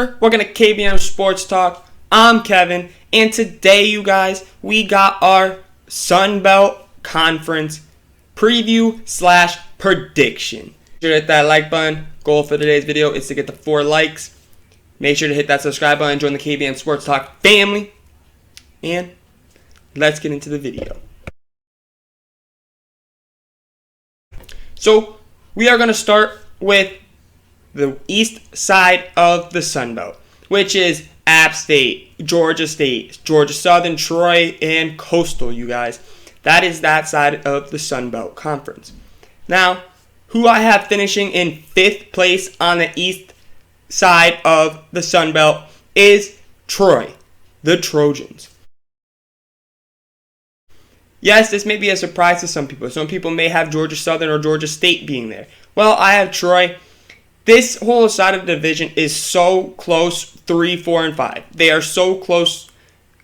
sir? Welcome to KBM Sports Talk. I'm Kevin, and today, you guys, we got our Sun Belt Conference preview / prediction. Make sure to hit that like button. Goal for today's video is to get to 4 likes. Make sure to hit that subscribe button and join the KBM Sports Talk family. And let's get into the video. So, we are going to start with the east side of the Sun Belt, which is App State, Georgia State, Georgia Southern, Troy, and Coastal, you guys. That is that side of the Sun Belt Conference. Now, who I have finishing in 5th place on the east side of the Sun Belt is Troy, the Trojans. Yes, this may be a surprise to some people. Some people may have Georgia Southern or Georgia State being there. Well, I have Troy. This whole side of the division is so close, 3, 4, and 5. They are so close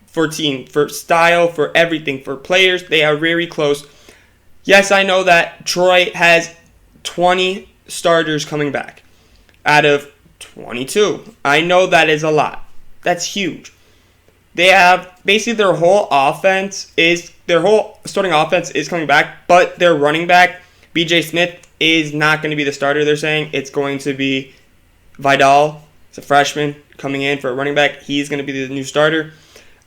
for team, for style, for everything, for players. They are very close. Yes, I know that Troy has 20 starters coming back out of 22. I know that is a lot. That's huge. They have basically their whole starting offense is coming back, but their running back, BJ Smith, is not going to be the starter. They're saying it's going to be Vidal. It's a freshman coming in for a running back. He's going to be the new starter.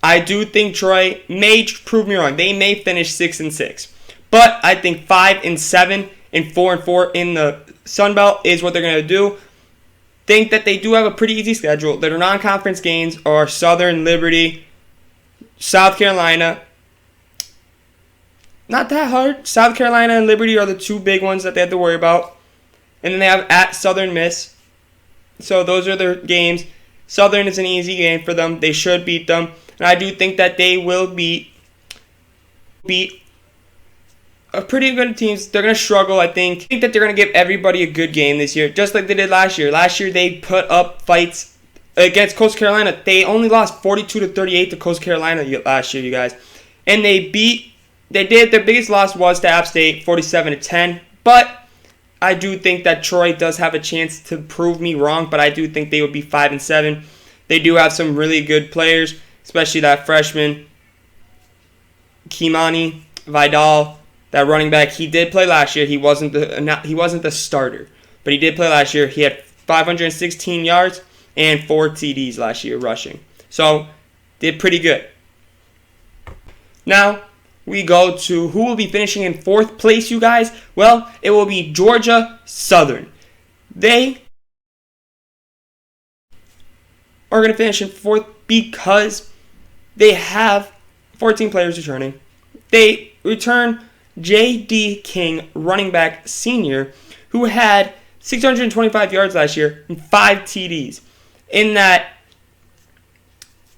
I do think Troy may prove me wrong. They may finish 6-6, but I think 5-7 and 4-4 in the Sun Belt is what they're going to do. Think that they do have a pretty easy schedule. Their non-conference games are Southern, Liberty, South Carolina. Not that hard. South Carolina and Liberty are the 2 big ones that they have to worry about. And then they have at Southern Miss. So those are their games. Southern is an easy game for them. They should beat them. And I do think that they will beat a pretty good teams. They're going to struggle, I think. I think that they're going to give everybody a good game this year, just like they did last year. Last year, they put up fights against Coastal Carolina. They only lost 42-38 to Coastal Carolina last year, you guys. And their biggest loss was to App State, 47-10. But I do think that Troy does have a chance to prove me wrong, but I do think they would be 5-7. They do have some really good players, especially that freshman, Kimani, Vidal, that running back. He did play last year. He wasn't the starter, but he did play last year. He had 516 yards and 4 TDs last year rushing. So, did pretty good. Now, we go to who will be finishing in 4th place, you guys. Well, it will be Georgia Southern. They are going to finish in 4th because they have 14 players returning. They return J.D. King, running back senior, who had 625 yards last year and 5 TDs in that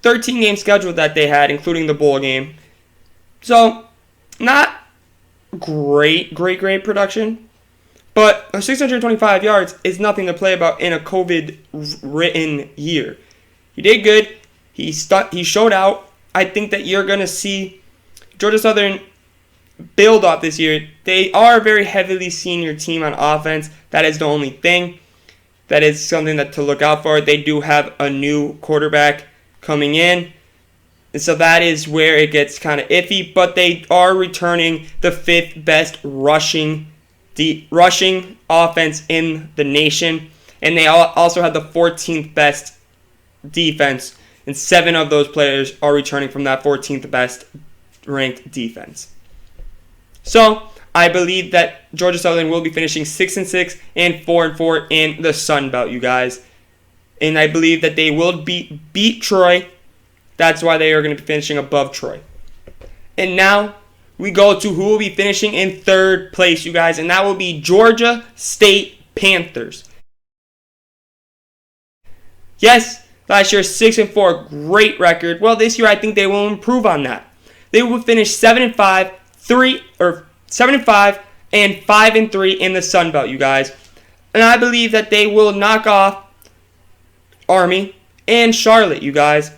13-game schedule that they had, including the bowl game. So, not great production, but 625 yards is nothing to play about in a COVID-ridden year. He did good. He showed out. I think that you're going to see Georgia Southern build off this year. They are a very heavily senior team on offense. That is the only thing. That is something to look out for. They do have a new quarterback coming in. And so that is where it gets kind of iffy. But they are returning the 5th best rushing offense in the nation. And they also have the 14th best defense. And 7 of those players are returning from that 14th best ranked defense. So, I believe that Georgia Southern will be finishing 6-6 and 4-4 in the Sun Belt, you guys. And I believe that they will beat Troy. That's why they are going to be finishing above Troy. And now, we go to who will be finishing in 3rd place, you guys. And that will be Georgia State Panthers. Yes, last year 6-4, great record. Well, this year I think they will improve on that. They will finish 7-5. 7-5 and 5-3 in the Sun Belt, you guys. And I believe that they will knock off Army and Charlotte, you guys.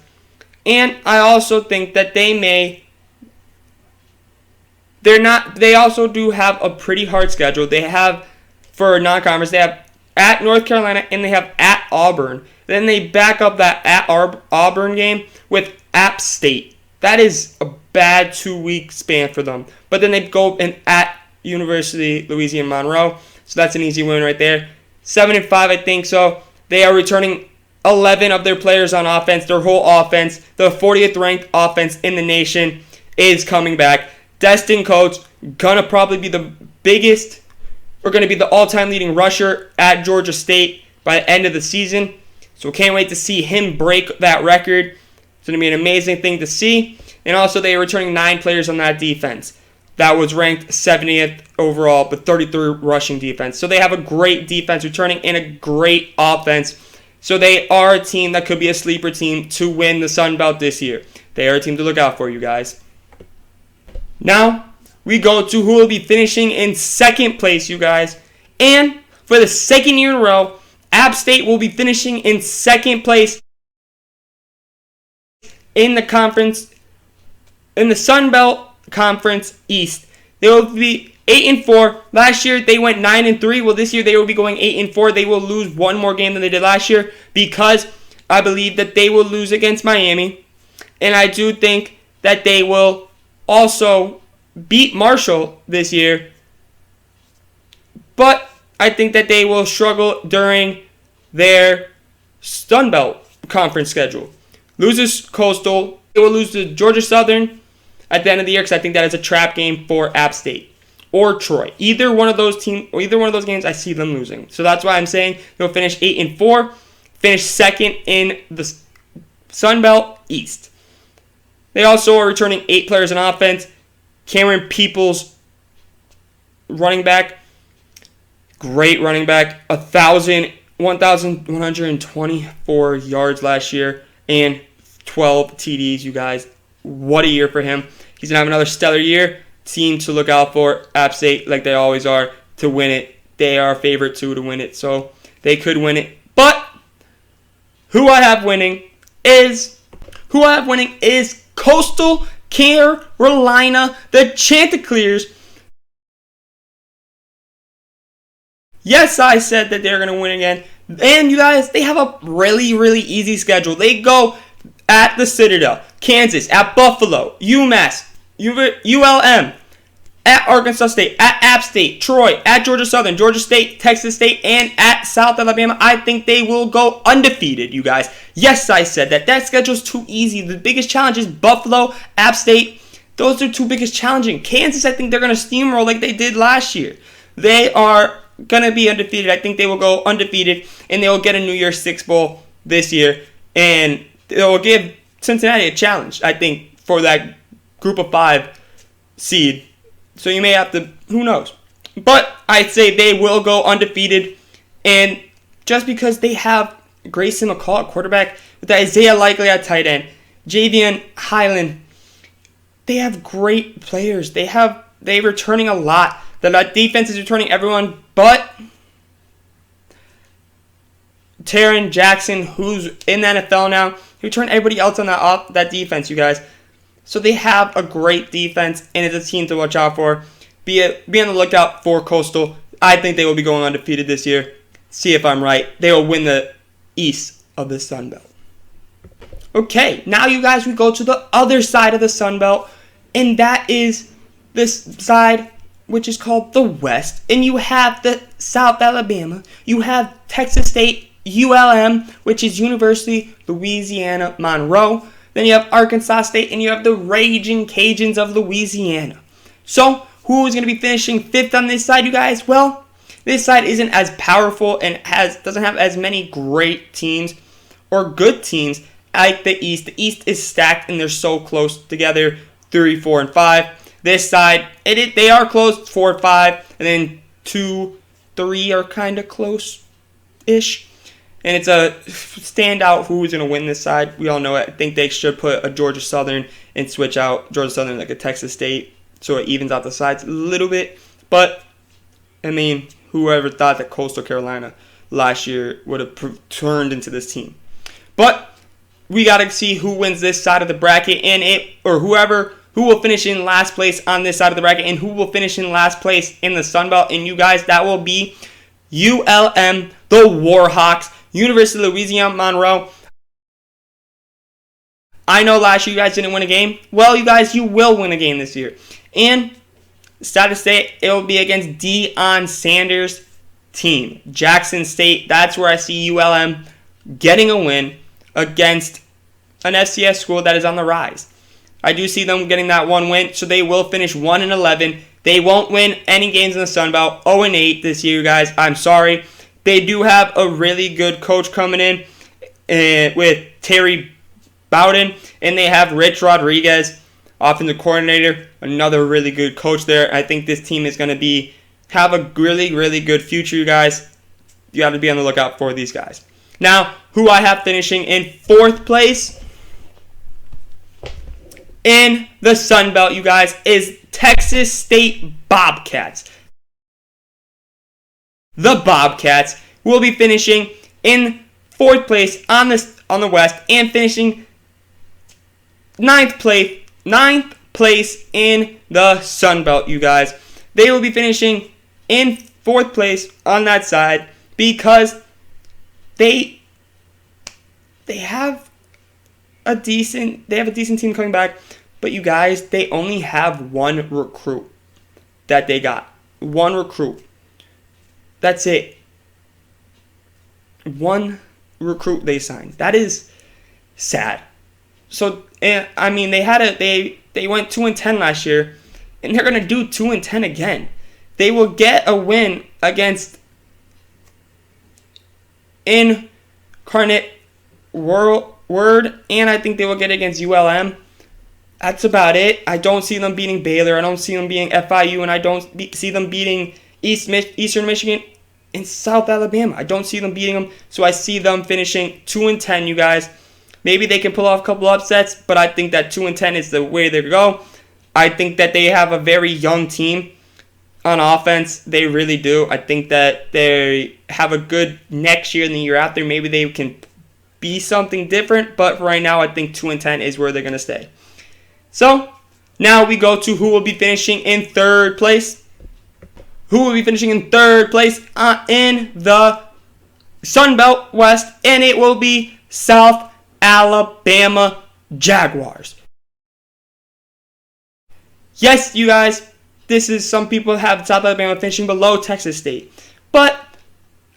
And I also think that they also do have a pretty hard schedule. They have, for non-conference, they have at North Carolina, and they have at Auburn. Then they back up that at Auburn game with App State. That is a bad 2-week span for them. But then they go in at University Louisiana Monroe. So that's an easy win right there. 7-5, I think so. They are returning 11 of their players on offense. Their whole offense, the 40th ranked offense in the nation, is coming back. Destin Coates, gonna probably be the biggest, or gonna be the all-time leading rusher at Georgia State by the end of the season. So can't wait to see him break that record. It's gonna be an amazing thing to see. And also they are returning 9 players on that defense. That was ranked 70th overall, but 33rd rushing defense. So they have a great defense returning and a great offense. So they are a team that could be a sleeper team to win the Sun Belt this year. They are a team to look out for, you guys. Now, we go to who will be finishing in second place, you guys. And for the second year in a row, App State will be finishing in second place in the conference, in the Sun Belt Conference East. They will be 8-4. Last year they went 9-3. Well, this year they will be going 8-4. They will lose one more game than they did last year because I believe that they will lose against Miami, and I do think that they will also beat Marshall this year. But I think that they will struggle during their Sun Belt Conference schedule. Loses Coastal. They will lose to Georgia Southern at the end of the year because I think that is a trap game for App State or Troy. Either one of those games, I see them losing. So that's why I'm saying they'll finish 8-4, finish second in the Sun Belt East. They also are returning 8 players on offense. Cameron Peoples, running back, great running back, 1,124 yards last year and 12 TDs, you guys. What a year for him. He's going to have another stellar year. Team to look out for. App State, like they always are, to win it. They are a favorite too to win it, so they could win it. But who I have winning is Coastal Carolina, the Chanticleers. Yes, I said that they're going to win again. And you guys, they have a really, really easy schedule. They go at the Citadel, Kansas, at Buffalo, UMass, ULM, at Arkansas State, at App State, Troy, at Georgia Southern, Georgia State, Texas State, and at South Alabama. I think they will go undefeated, you guys. Yes, I said that. That schedule's too easy. The biggest challenge is Buffalo, App State. Those are two biggest challenging. Kansas, I think they're going to steamroll like they did last year. They are going to be undefeated. I think they will go undefeated, and they will get a New Year's Six Bowl this year. And it will give Cincinnati a challenge, I think, for that group of 5 seed. So you may have to, who knows. But I'd say they will go undefeated. And just because they have Grayson McCall at quarterback, with Isaiah Likely at tight end, Javian Highland, they have great players. They're returning a lot. The defense is returning everyone but Taron Jackson, who's in the NFL now. He returned everybody else on that defense, you guys. So they have a great defense, and it's a team to watch out for. Be on the lookout for Coastal. I think they will be going undefeated this year. See if I'm right. They will win the East of the Sun Belt. Okay, now you guys, we go to the other side of the Sun Belt, and that is this side, which is called the West. And you have the South Alabama. You have Texas State, ULM, which is University Louisiana Monroe. Then you have Arkansas State, and you have the Ragin Cajuns of Louisiana. So, who is going to be finishing 5th on this side, you guys? Well, this side isn't as powerful and doesn't have as many great teams or good teams like the East. The East is stacked, and they're so close together, 3, 4, and 5. This side, they are close, 4, 5, and then 2, 3 are kind of close-ish. And it's a standout who is going to win this side. We all know it. I think they should put a Georgia Southern and switch out Georgia Southern like a Texas State so it evens out the sides a little bit. But, I mean, whoever thought that Coastal Carolina last year would have turned into this team. But we got to see who wins this side of the bracket who will finish in last place on this side of the bracket and who will finish in last place in the Sun Belt. And you guys, that will be ULM, the Warhawks, University of Louisiana Monroe. I know last year you guys didn't win a game. Well, you guys, you will win a game this year. And sad to say, it will be against Deion Sanders' team, Jackson State. That's where I see ULM getting a win against an FCS school that is on the rise. I do see them getting that one win, so they will finish 1-11. They won't win any games in the Sun Belt. 0-8 this year, guys. I'm sorry. They do have a really good coach coming in with Terry Bowden, and they have Rich Rodriguez, offensive coordinator, another really good coach there. I think this team is going to have a really, really good future, you guys. You have to be on the lookout for these guys. Now, who I have finishing in 4th place in the Sun Belt, you guys, is Texas State Bobcats. The Bobcats will be finishing in 4th place on the West and finishing 9th place in the Sun Belt, you guys. They will be finishing in 4th place on that side because they have a decent team coming back, but you guys, they only have one recruit that they got. One recruit. That's it. One recruit they signed. That is sad. So I mean, they went 2-10 last year, and they're gonna do 2-10 again. They will get a win against Incarnate Word, and I think they will get against ULM. That's about it. I don't see them beating Baylor. I don't see them beating FIU, and I don't see them beating Eastern Michigan and South Alabama. I don't see them beating them, so I see them finishing 2-10, you guys. Maybe they can pull off a couple upsets, but I think that 2-10 is the way they go. I think that they have a very young team on offense. They really do. I think that they have a good next year and the year after. Maybe they can be something different, but right now I think 2-10 is where they're going to stay. So, now we go to who will be finishing in 3rd place. Who will be finishing in 3rd place in the Sun Belt West, and it will be South Alabama Jaguars. Yes, you guys, some people have South Alabama finishing below Texas State, but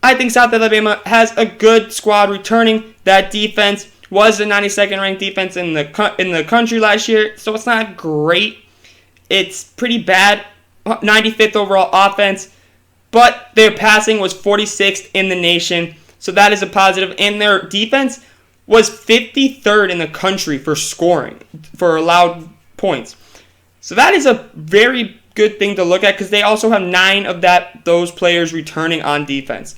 I think South Alabama has a good squad returning. That defense was the 92nd ranked defense in the country last year, so it's not great. It's pretty bad, 95th overall offense, but their passing was 46th in the nation, so that is a positive. And their defense was 53rd in the country for scoring, for allowed points. So that is a very good thing to look at because they also have 9 of those players returning on defense.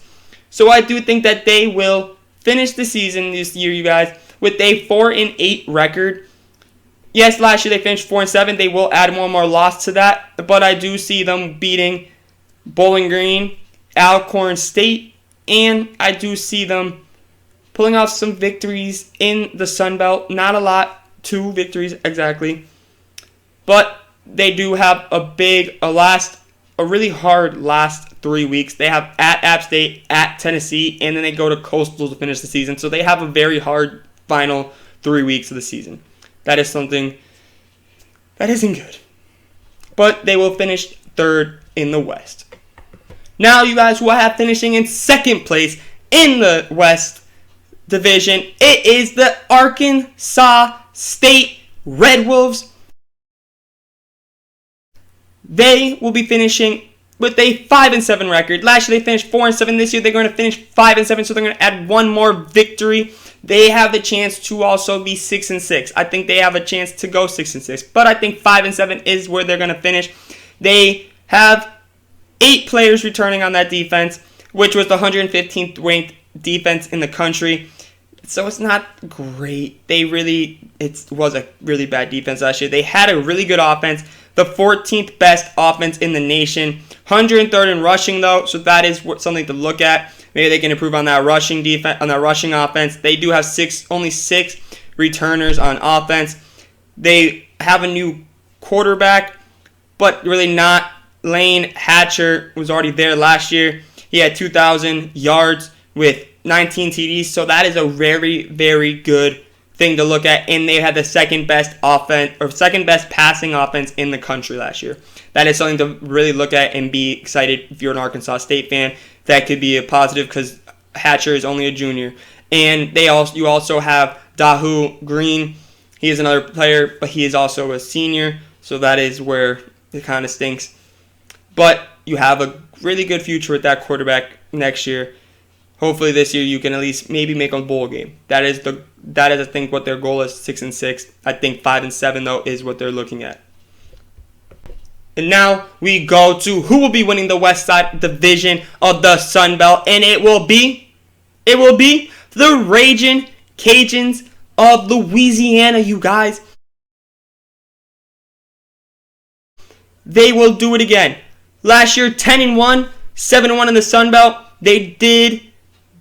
So I do think that they will finish the season this year, you guys, with a 4-8 record. Yes, last year they finished 4-7. They will add one more loss to that, but I do see them beating Bowling Green, Alcorn State, and I do see them pulling off some victories in the Sun Belt. Not a lot, 2 victories exactly, but they do have a really hard last 3 weeks. They have at App State, at Tennessee, and then they go to Coastal to finish the season. So they have a very hard final 3 weeks of the season. That is something that isn't good. But they will finish 3rd in the West. Now, you guys, who I have finishing in 2nd place in the West Division, it is the Arkansas State Red Wolves. They will be finishing with a 5-7 record. Last year they finished 4-7. This year they're going to finish 5-7, so they're going to add one more victory. They have the chance to also be 6-6. I think they have a chance to go 6-6, but I think 5-7 is where they're going to finish. They have 8 players returning on that defense, which was the 115th ranked defense in the country. So it's not great. It was a really bad defense last year. They had a really good offense, the 14th best offense in the nation. 103rd in rushing though, so that is something to look at. Maybe they can improve on that rushing defense, on that rushing offense. They do have only 6 returners on offense. They have a new quarterback, but really not. Lane Hatcher was already there last year. He had 2,000 yards with 19 TDs. So that is a very, very good thing to look at. And they had the second best passing offense in the country last year. That is something to really look at and be excited if you're an Arkansas State fan. That could be a positive because Hatcher is only a junior. And you also have Dahu Green. He is another player, but he is also a senior. So that is where it kind of stinks. But you have a really good future with that quarterback next year. Hopefully this year you can at least maybe make a bowl game. That is I think what their goal is, 6-6. I think 5-7 though is what they're looking at. And now we go to who will be winning the West Side Division of the Sun Belt, and it will be the Ragin Cajuns of Louisiana, you guys. They will do it again. Last year, 10-1, 7-1 in the Sun Belt. They did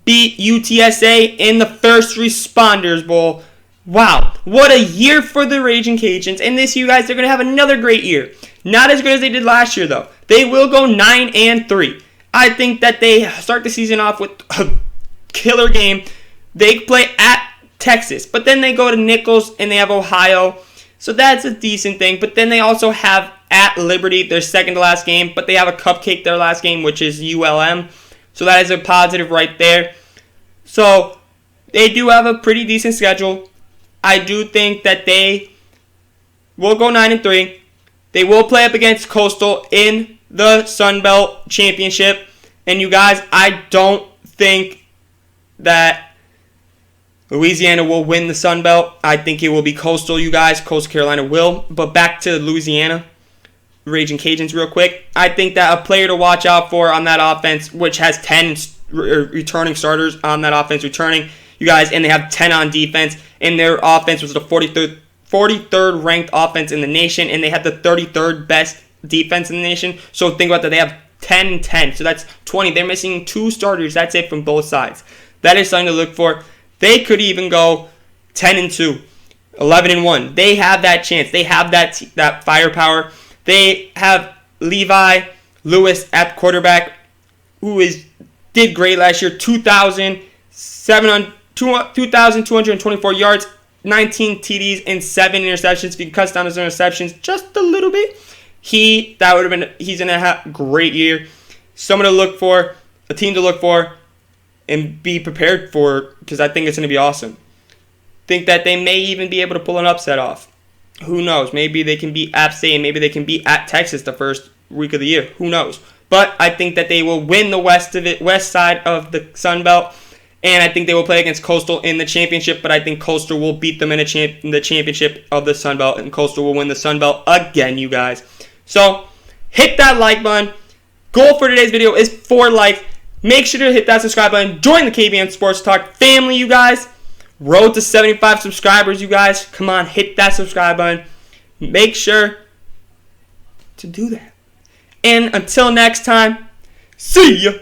beat UTSA in the First Responders Bowl. Wow, what a year for the Ragin Cajuns. And this, you guys, they're going to have another great year. Not as good as they did last year, though. They will go 9-3. I think that they start the season off with a killer game. They play at Texas, but then they go to Nichols and they have Ohio. So that's a decent thing. But then they also have at Liberty, their second to last game, but they have a cupcake their last game, which is ULM. So that is a positive right there. So they do have a pretty decent schedule. I do think that they will go 9-3. They will play up against Coastal in the Sun Belt Championship. And you guys, I don't think that Louisiana will win the Sun Belt. I think it will be Coastal, you guys. Coastal Carolina will. But back to Louisiana, Ragin Cajuns real quick. I think that a player to watch out for on that offense, which has 10 returning starters on that offense returning, you guys, and they have 10 on defense. And their offense was the 43rd ranked offense in the nation, and they had the 33rd best defense in the nation. So think about that. They have 10-10. So that's 20. They're missing 2 starters. That's it from both sides. That is something to look for. They could even go 10-2, 11-1. They have that chance. They have that firepower. They have Levi Lewis at quarterback, who did great last year. 2,224 yards, 19 TDs, and 7 interceptions. If he cuts down his interceptions just a little bit, he's gonna have a great year. Someone to look for, a team to look for, and be prepared for, because I think it's gonna be awesome. Think that they may even be able to pull an upset off. Who knows? Maybe they can beat App State, and maybe they can beat at Texas the first week of the year. Who knows? But I think that they will win the west side of the Sun Belt, and I think they will play against Coastal in the championship. But I think Coastal will beat them in the championship of the Sun Belt, and Coastal will win the Sun Belt again, you guys. So hit that like button. Goal for today's video is 4 likes. Make sure to hit that subscribe button. Join the KBN Sports Talk family, you guys. Road to 75 subscribers, you guys. Come on, hit that subscribe button. Make sure to do that. And until next time, see ya.